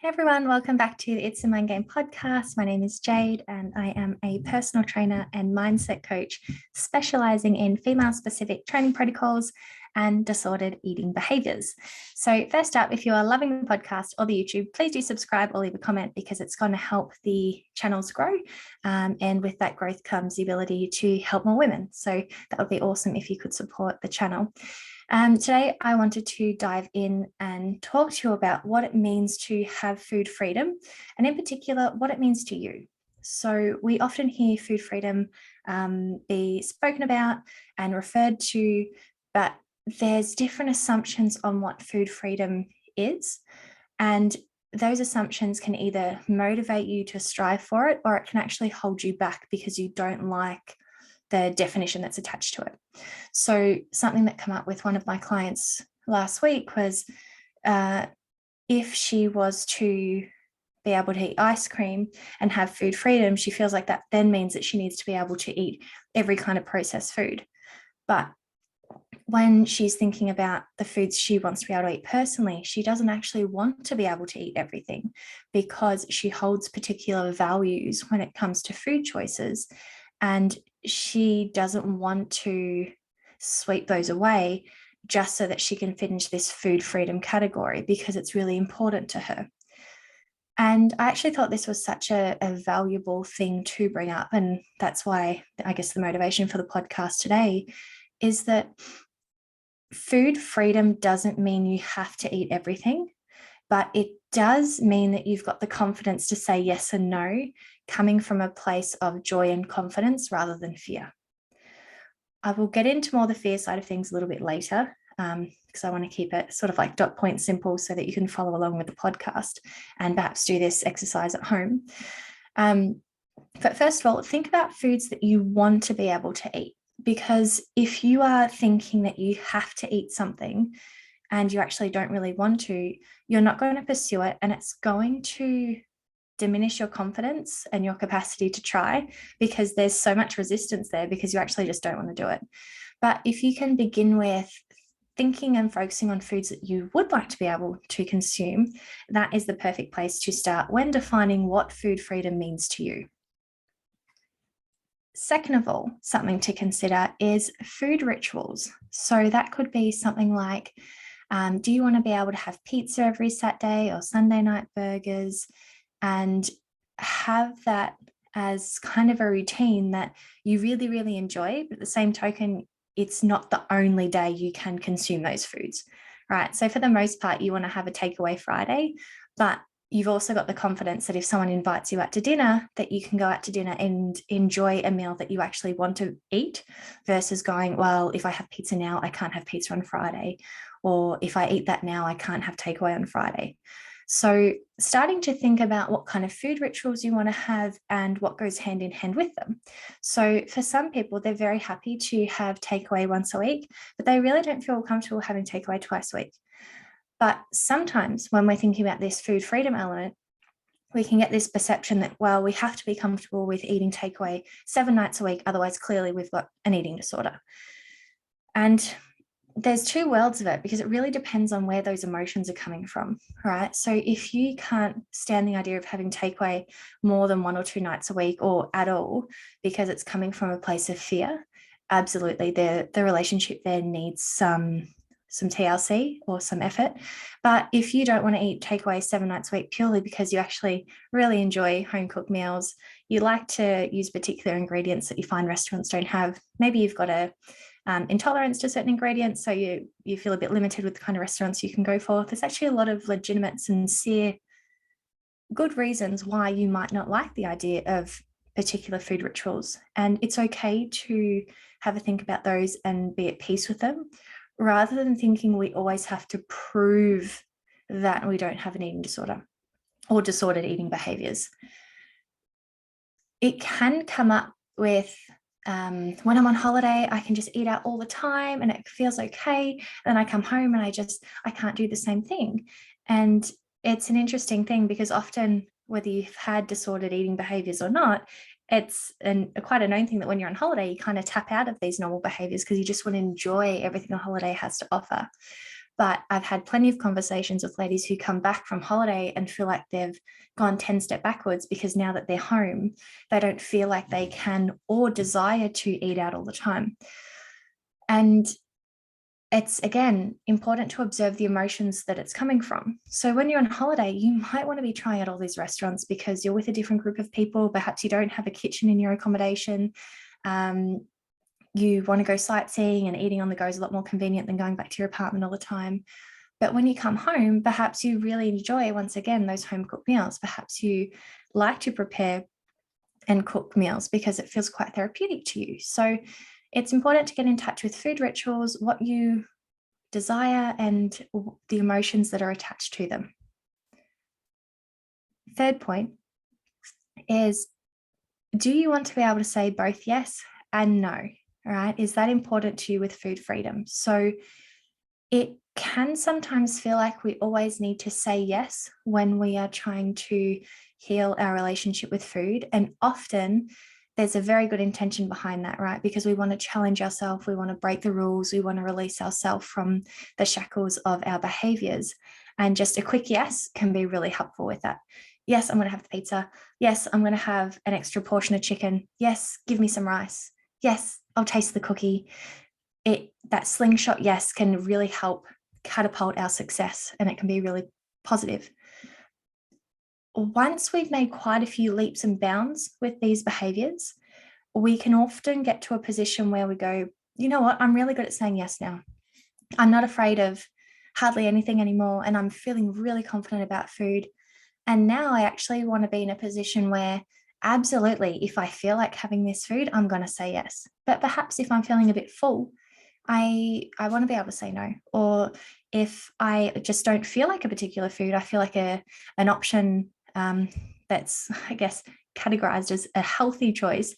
Hey everyone, welcome back to the It's a Mind Game podcast. My name is Jade and I am a personal trainer and mindset coach specializing in female specific training protocols and disordered eating behaviors. So, first up, if you are loving the podcast or the YouTube, please do subscribe or leave a comment because it's going to help the channels grow. And with that growth comes the ability to help more women. So, that would be awesome if you could support the channel. Today, I wanted to dive in and talk to you about what it means to have food freedom, and in particular, what it means to you. So, we often hear food freedom be spoken about and referred to, but there's different assumptions on what food freedom is. And those assumptions can either motivate you to strive for it, or it can actually hold you back because you don't like the definition that's attached to it. So something that came up with one of my clients last week was if she was to be able to eat ice cream and have food freedom, she feels like that then means that she needs to be able to eat every kind of processed food. But when she's thinking about the foods she wants to be able to eat personally, she doesn't actually want to be able to eat everything because she holds particular values when it comes to food choices. And she doesn't want to sweep those away just so that she can fit into this food freedom category because it's really important to her. And I actually thought this was such a valuable thing to bring up. And that's why I guess the motivation for the podcast today is that food freedom doesn't mean you have to eat everything, but it does mean that you've got the confidence to say yes and no, coming from a place of joy and confidence rather than fear. I will get into more the fear side of things a little bit later because I want to keep it sort of like dot point simple so that you can follow along with the podcast and perhaps do this exercise at home. But first of all, think about foods that you want to be able to eat, because if you are thinking that you have to eat something and you actually don't really want to, you're not going to pursue it, and it's going to diminish your confidence and your capacity to try because there's so much resistance there because you actually just don't want to do it. But if you can begin with thinking and focusing on foods that you would like to be able to consume, that is the perfect place to start when defining what food freedom means to you. Second of all, something to consider is food rituals. So that could be something like, do you want to be able to have pizza every Saturday or Sunday night burgers, and have that as kind of a routine that you really, really enjoy, but at the same token, it's not the only day you can consume those foods, right? So for the most part, you want to have a takeaway Friday, but you've also got the confidence that if someone invites you out to dinner, that you can go out to dinner and enjoy a meal that you actually want to eat versus going, well, if I have pizza now, I can't have pizza on Friday. Or if I eat that now, I can't have takeaway on Friday. So starting to think about what kind of food rituals you want to have and what goes hand in hand with them. So for some people, they're very happy to have takeaway once a week, but they really don't feel comfortable having takeaway twice a week. But sometimes when we're thinking about this food freedom element, we can get this perception that, well, we have to be comfortable with eating takeaway 7 nights a week. Otherwise, clearly we've got an eating disorder. And there's two worlds of it because it really depends on where those emotions are coming from, right? So if you can't stand the idea of having takeaway more than 1 or 2 nights a week or at all because it's coming from a place of fear, absolutely, the relationship there needs some TLC or some effort. But if you don't want to eat takeaway 7 nights a week purely because you actually really enjoy home cooked meals, you like to use particular ingredients that you find restaurants don't have, maybe you've got a intolerance to certain ingredients, so you feel a bit limited with the kind of restaurants you can go for. There's actually a lot of legitimate, sincere, good reasons why you might not like the idea of particular food rituals. And it's okay to have a think about those and be at peace with them, rather than thinking we always have to prove that we don't have an eating disorder or disordered eating behaviors. It can come up with when I'm on holiday, I can just eat out all the time and it feels okay. Then I come home and I can't do the same thing. And it's an interesting thing because often, whether you've had disordered eating behaviors or not, it's quite a known thing that when you're on holiday, you kind of tap out of these normal behaviors because you just want to enjoy everything a holiday has to offer. But I've had plenty of conversations with ladies who come back from holiday and feel like they've gone 10 steps backwards because now that they're home, they don't feel like they can or desire to eat out all the time. And it's, again, important to observe the emotions that it's coming from. So when you're on holiday, you might want to be trying out all these restaurants because you're with a different group of people. Perhaps you don't have a kitchen in your accommodation. You want to go sightseeing, and eating on the go is a lot more convenient than going back to your apartment all the time. But when you come home, perhaps you really enjoy, once again, those home cooked meals. Perhaps you like to prepare and cook meals because it feels quite therapeutic to you. So it's important to get in touch with food rituals, what you desire, and the emotions that are attached to them. Third point is, do you want to be able to say both yes and no? All right. Is that important to you with food freedom? So it can sometimes feel like we always need to say yes when we are trying to heal our relationship with food. And often there's a very good intention behind that, right? Because we want to challenge ourselves, we want to break the rules, we want to release ourselves from the shackles of our behaviors. And just a quick yes can be really helpful with that. Yes, I'm going to have the pizza. Yes, I'm going to have an extra portion of chicken. Yes, give me some rice. Yes, I'll taste the cookie. That slingshot yes can really help catapult our success, and it can be really positive. Once we've made quite a few leaps and bounds with these behaviors, we can often get to a position where we go, you know what, I'm really good at saying yes now. I'm not afraid of hardly anything anymore, and I'm feeling really confident about food. And now I actually want to be in a position where, absolutely, if I feel like having this food, I'm going to say yes. But perhaps if I'm feeling a bit full, I want to be able to say no. Or if I just don't feel like a particular food, I feel like an option that's, I guess, categorized as a healthy choice,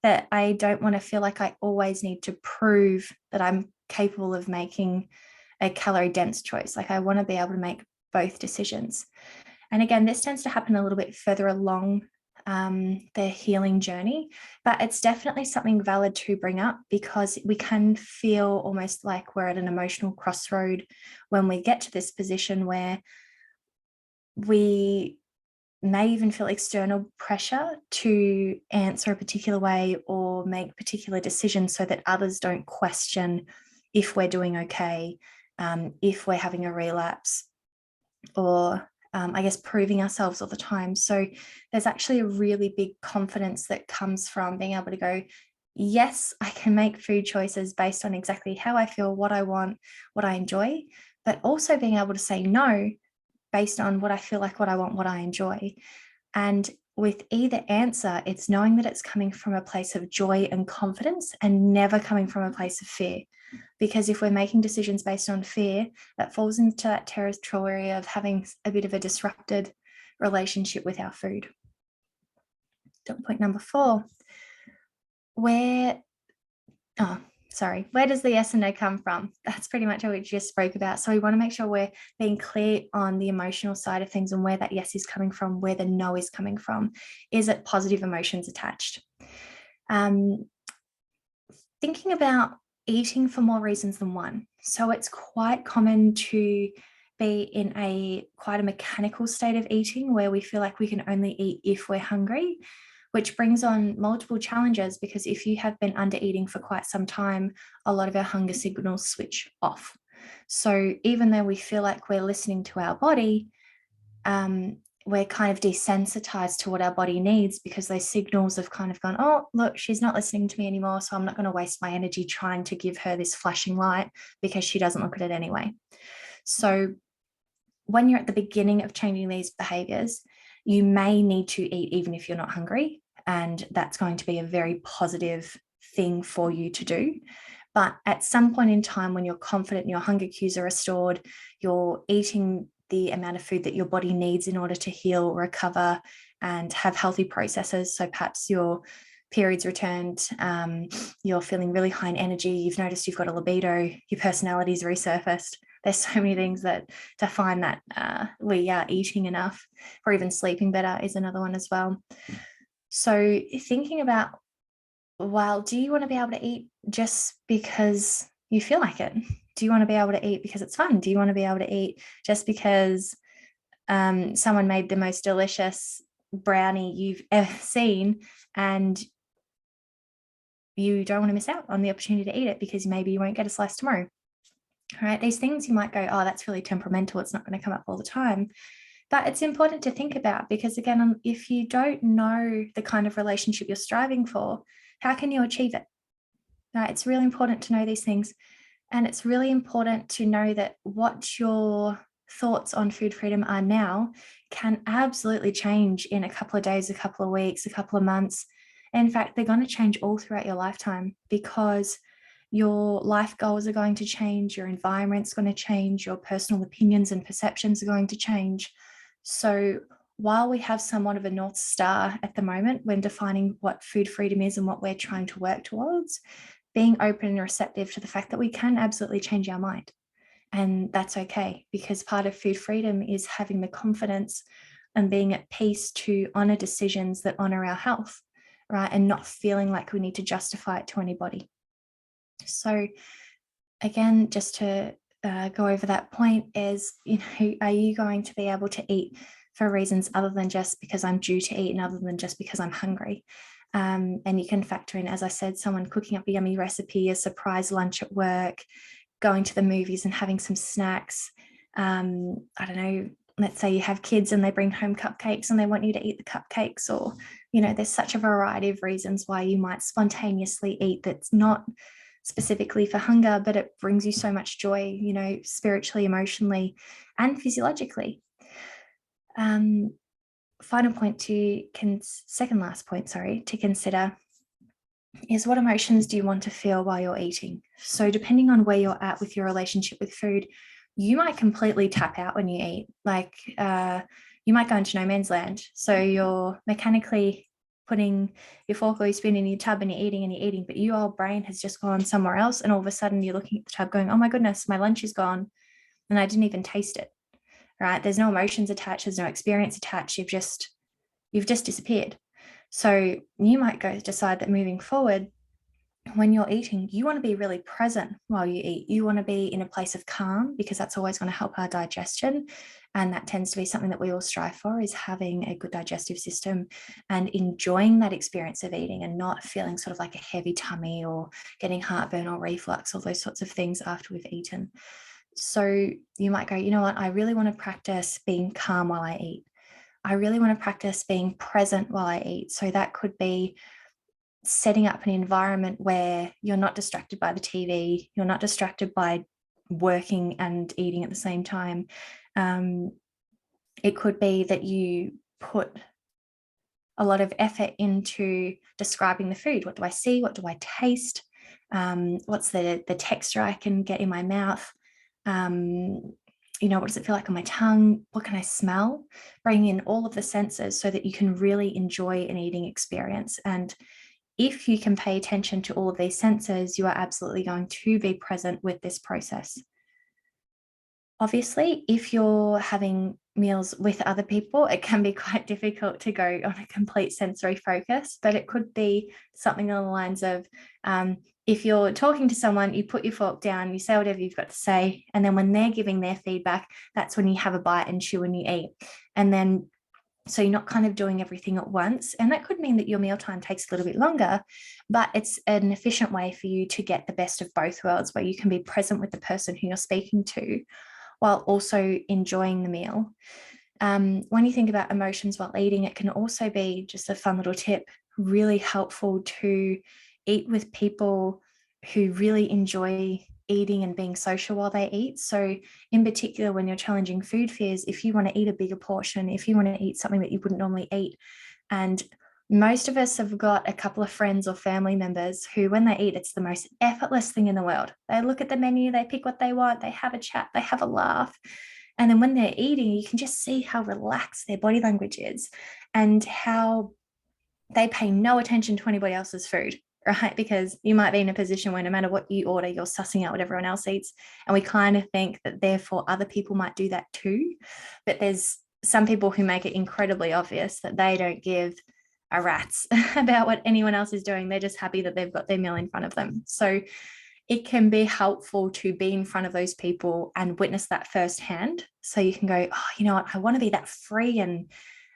that I don't want to feel like I always need to prove that I'm capable of making a calorie dense choice. Like, I want to be able to make both decisions. And again, this tends to happen a little bit further along the healing journey, but it's definitely something valid to bring up, because we can feel almost like we're at an emotional crossroad when we get to this position where we may even feel external pressure to answer a particular way or make particular decisions so that others don't question if we're doing okay, if we're having a relapse, or I guess proving ourselves all the time. So there's actually a really big confidence that comes from being able to go, yes, I can make food choices based on exactly how I feel, what I want, what I enjoy, but also being able to say no based on what I feel like, what I want, what I enjoy. And with either answer, it's knowing that it's coming from a place of joy and confidence and never coming from a place of fear. Because if we're making decisions based on fear, that falls into that territory of having a bit of a disrupted relationship with our food. Point number 4, where does the yes and no come from? That's pretty much what we just spoke about. So we want to make sure we're being clear on the emotional side of things and where that yes is coming from, where the no is coming from. Is it positive emotions attached? Thinking about eating for more reasons than one. So it's quite common to be in quite a mechanical state of eating where we feel like we can only eat if we're hungry, which brings on multiple challenges, because if you have been under eating for quite some time, a lot of our hunger signals switch off. So even though we feel like we're listening to our body, we're kind of desensitized to what our body needs, because those signals have kind of gone, oh, look, she's not listening to me anymore, so I'm not going to waste my energy trying to give her this flashing light because she doesn't look at it anyway. So when you're at the beginning of changing these behaviors, you may need to eat even if you're not hungry, and that's going to be a very positive thing for you to do. But at some point in time, when you're confident, your hunger cues are restored, you're eating the amount of food that your body needs in order to heal, recover, and have healthy processes. So perhaps your periods returned, you're feeling really high in energy, you've noticed you've got a libido, your personality's resurfaced. There's so many things that define that we are eating enough, or even sleeping better is another one as well. So thinking about, well, do you want to be able to eat just because you feel like it? Do you want to be able to eat because it's fun? Do you want to be able to eat just because someone made the most delicious brownie you've ever seen, and you don't want to miss out on the opportunity to eat it because maybe you won't get a slice tomorrow? All right, these things you might go, oh, that's really temperamental, it's not going to come up all the time. But it's important to think about, because again, if you don't know the kind of relationship you're striving for, how can you achieve it? Right? It's really important to know these things. And it's really important to know that what your thoughts on food freedom are now can absolutely change in a couple of days, a couple of weeks, a couple of months. In fact, they're going to change all throughout your lifetime, because your life goals are going to change, your environment's going to change, your personal opinions and perceptions are going to change. So while we have somewhat of a North Star at the moment when defining what food freedom is and what we're trying to work towards, being open and receptive to the fact that we can absolutely change our mind. And that's okay, because part of food freedom is having the confidence and being at peace to honor decisions that honor our health, right? And not feeling like we need to justify it to anybody. So again, just to go over that point is, are you going to be able to eat for reasons other than just because I'm due to eat, and other than just because I'm hungry? And you can factor in, as I said, someone cooking up a yummy recipe, a surprise lunch at work, going to the movies and having some snacks. I don't know, let's say you have kids and they bring home cupcakes and they want you to eat the cupcakes, or, there's such a variety of reasons why you might spontaneously eat that's not specifically for hunger, but it brings you so much joy, spiritually, emotionally, and physiologically. Final point second last point, to consider is, what emotions do you want to feel while you're eating? So depending on where you're at with your relationship with food, you might completely tap out when you eat. Like you might go into no man's land. So you're mechanically putting your fork or your spoon in your tub and you're eating, but your old brain has just gone somewhere else. And all of a sudden you're looking at the tub going, oh my goodness, my lunch is gone and I didn't even taste it, right? There's no emotions attached. There's no experience attached. You've just disappeared. So you might decide that moving forward, when you're eating, you want to be really present while you eat. You want to be in a place of calm, because that's always going to help our digestion. And that tends to be something that we all strive for, is having a good digestive system and enjoying that experience of eating, and not feeling sort of like a heavy tummy or getting heartburn or reflux, all those sorts of things after we've eaten. So you might go, you know what, I really want to practice being calm while I eat. I really want to practice being present while I eat. So that could be setting up an environment where you're not distracted by the TV, you're not distracted by working and eating at the same time. It could be that you put a lot of effort into describing the food. What do I see? What do I taste? What's the texture I can get in my mouth? What does it feel like on my tongue? What can I smell? Bring in all of the senses so that you can really enjoy an eating experience. And if you can pay attention to all of these senses, you are absolutely going to be present with this process. Obviously, if you're having meals with other people, it can be quite difficult to go on a complete sensory focus, but it could be something along the lines of, if you're talking to someone, you put your fork down, you say whatever you've got to say, and then when they're giving their feedback, that's when you have a bite and chew and you eat. And then, so you're not kind of doing everything at once. And that could mean that your mealtime takes a little bit longer, but it's an efficient way for you to get the best of both worlds, where you can be present with the person who you're speaking to while also enjoying the meal. When you think about emotions while eating, it can also be, just a fun little tip, really helpful to eat with people who really enjoy eating and being social while they eat. So in particular, when you're challenging food fears, if you want to eat a bigger portion, if you want to eat something that you wouldn't normally eat, and most of us have got a couple of friends or family members who, when they eat, it's the most effortless thing in the world. They look at the menu, they pick what they want, they have a chat, they have a laugh. And then when they're eating, you can just see how relaxed their body language is and how they pay no attention to anybody else's food, right? Because you might be in a position where no matter what you order, you're sussing out what everyone else eats. And we kind of think that therefore other people might do that too. But there's some people who make it incredibly obvious that they don't give a rat's about what anyone else is doing. They're just happy that they've got their meal in front of them. So it can be helpful to be in front of those people and witness that firsthand. So you can go, oh, you know what, I want to be that free and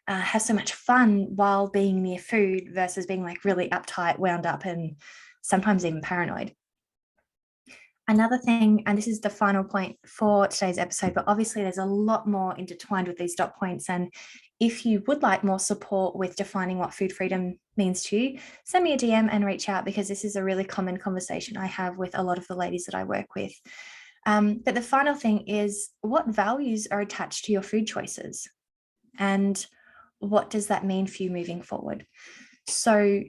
have so much fun while being near food versus being like really uptight, wound up, and sometimes even paranoid. Another thing, and this is the final point for today's episode, but obviously there's a lot more intertwined with these dot points. And if you would like more support with defining what food freedom means to you, send me a DM and reach out, because this is a really common conversation I have with a lot of the ladies that I work with. But the final thing is, what values are attached to your food choices? And what does that mean for you moving forward? So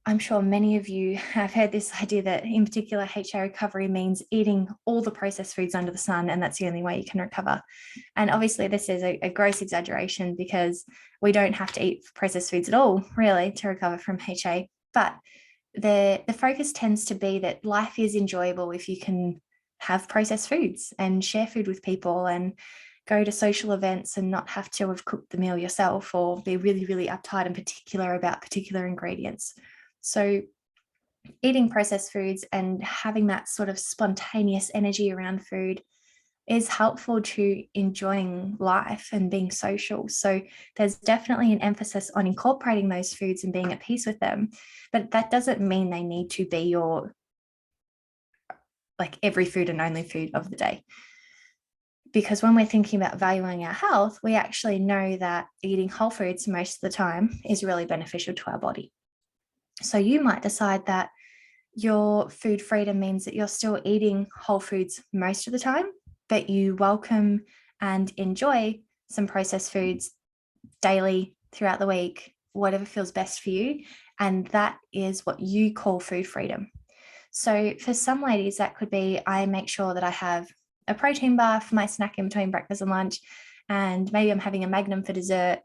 I'm sure many of you have heard this idea that in particular HA recovery means eating all the processed foods under the sun, and that's the only way you can recover. And obviously this is a gross exaggeration, because we don't have to eat processed foods at all really to recover from HA. But the focus tends to be that life is enjoyable if you can have processed foods and share food with people and go to social events and not have to have cooked the meal yourself, or be really, really uptight and particular about particular ingredients. So eating processed foods and having that sort of spontaneous energy around food is helpful to enjoying life and being social. So there's definitely an emphasis on incorporating those foods and being at peace with them. But that doesn't mean they need to be your like every food and only food of the day. Because when we're thinking about valuing our health, we actually know that eating whole foods most of the time is really beneficial to our body. So you might decide that your food freedom means that you're still eating whole foods most of the time, but you welcome and enjoy some processed foods daily throughout the week, whatever feels best for you. And that is what you call food freedom. So for some ladies, that could be, I make sure that I have a protein bar for my snack in between breakfast and lunch, and maybe I'm having a Magnum for dessert.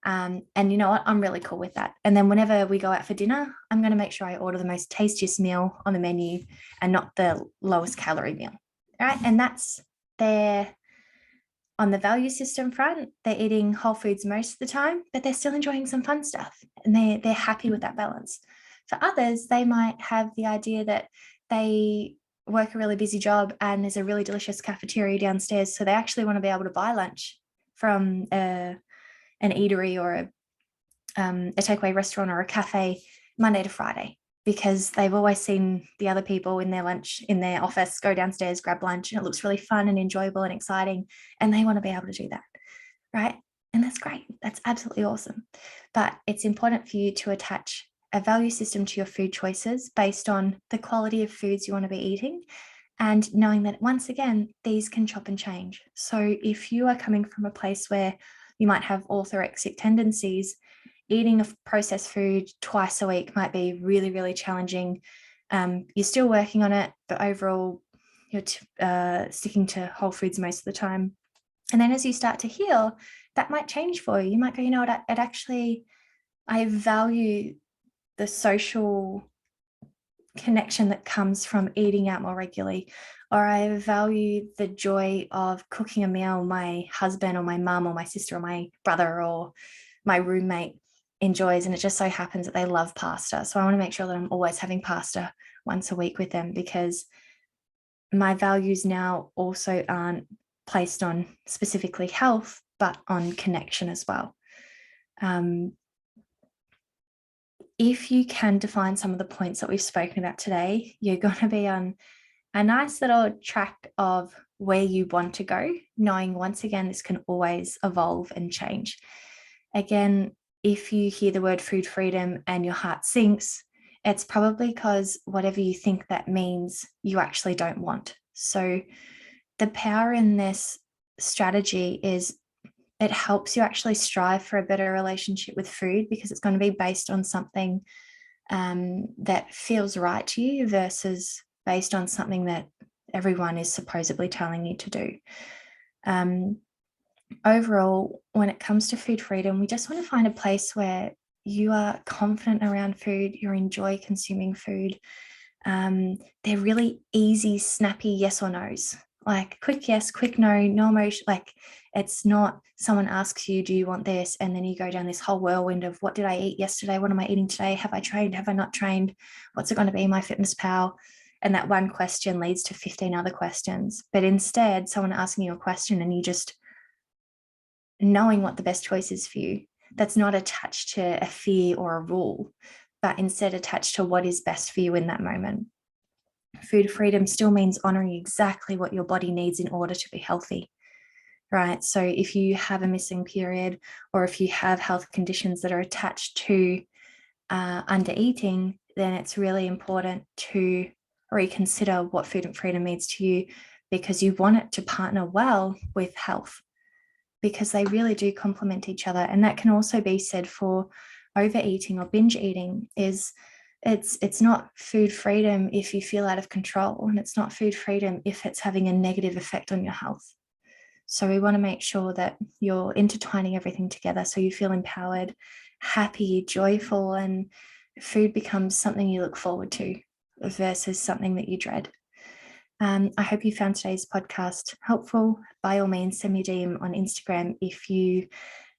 And you know what? I'm really cool with that. And then whenever we go out for dinner, I'm going to make sure I order the most tastiest meal on the menu and not the lowest calorie meal. All right. And that's their, on the value system front, they're eating whole foods most of the time, but they're still enjoying some fun stuff, and they're happy with that balance. For others, they might have the idea that they work a really busy job and there's a really delicious cafeteria downstairs, so they actually want to be able to buy lunch from an eatery or a takeaway restaurant or a cafe Monday to Friday, because they've always seen the other people in their lunch in their office go downstairs, grab lunch, and it looks really fun and enjoyable and exciting, and they want to be able to do that, right? And that's great. That's absolutely awesome. But it's important for you to attach a value system to your food choices based on the quality of foods you want to be eating, and knowing that once again, these can chop and change. So if you are coming from a place where you might have orthorexic tendencies, eating a processed food twice a week might be really, really challenging. You're still working on it, but overall, you're sticking to whole foods most of the time. And then as you start to heal, that might change for you. You might go, you know what, I value the social connection that comes from eating out more regularly, or I value the joy of cooking a meal my husband or my mum or my sister or my brother or my roommate enjoys, and it just so happens that they love pasta. So I want to make sure that I'm always having pasta once a week with them, because my values now also aren't placed on specifically health, but on connection as well. If you can define some of the points that we've spoken about today, you're going to be on a nice little track of where you want to go, knowing once again, this can always evolve and change. Again, if you hear the word food freedom and your heart sinks, it's probably because whatever you think that means, you actually don't want. So the power in this strategy is it helps you actually strive for a better relationship with food, because it's going to be based on something that feels right to you versus based on something that everyone is supposedly telling you to do. Overall, when it comes to food freedom, we just want to find a place where you are confident around food, you enjoy consuming food. They're really easy, snappy yes or no's, like quick yes, quick no, no emotion. Like it's not someone asks you, do you want this? And then you go down this whole whirlwind of what did I eat yesterday? What am I eating today? Have I trained? Have I not trained? What's it going to be? My fitness pal? and that one question leads to 15 other questions. But instead, someone asking you a question and you just knowing what the best choice is for you, that's not attached to a fear or a rule, but instead attached to what is best for you in that moment. Food freedom still means honoring exactly what your body needs in order to be healthy, right? So if you have a missing period, or if you have health conditions that are attached to under eating, then it's really important to reconsider what food and freedom means to you, because you want it to partner well with health, because they really do complement each other. And that can also be said for overeating or binge eating. It's not food freedom if you feel out of control, and it's not food freedom if it's having a negative effect on your health. So we want to make sure that you're intertwining everything together so you feel empowered, happy, joyful, and food becomes something you look forward to versus something that you dread. I hope you found today's podcast helpful. By all means, send me a DM on Instagram if you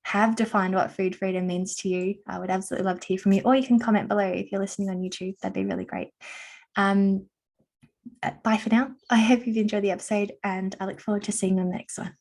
have defined what food freedom means to you. I would absolutely love to hear from you, or you can comment below if you're listening on YouTube. That'd be really great. Bye for now. I hope you've enjoyed the episode, and I look forward to seeing you on the next one.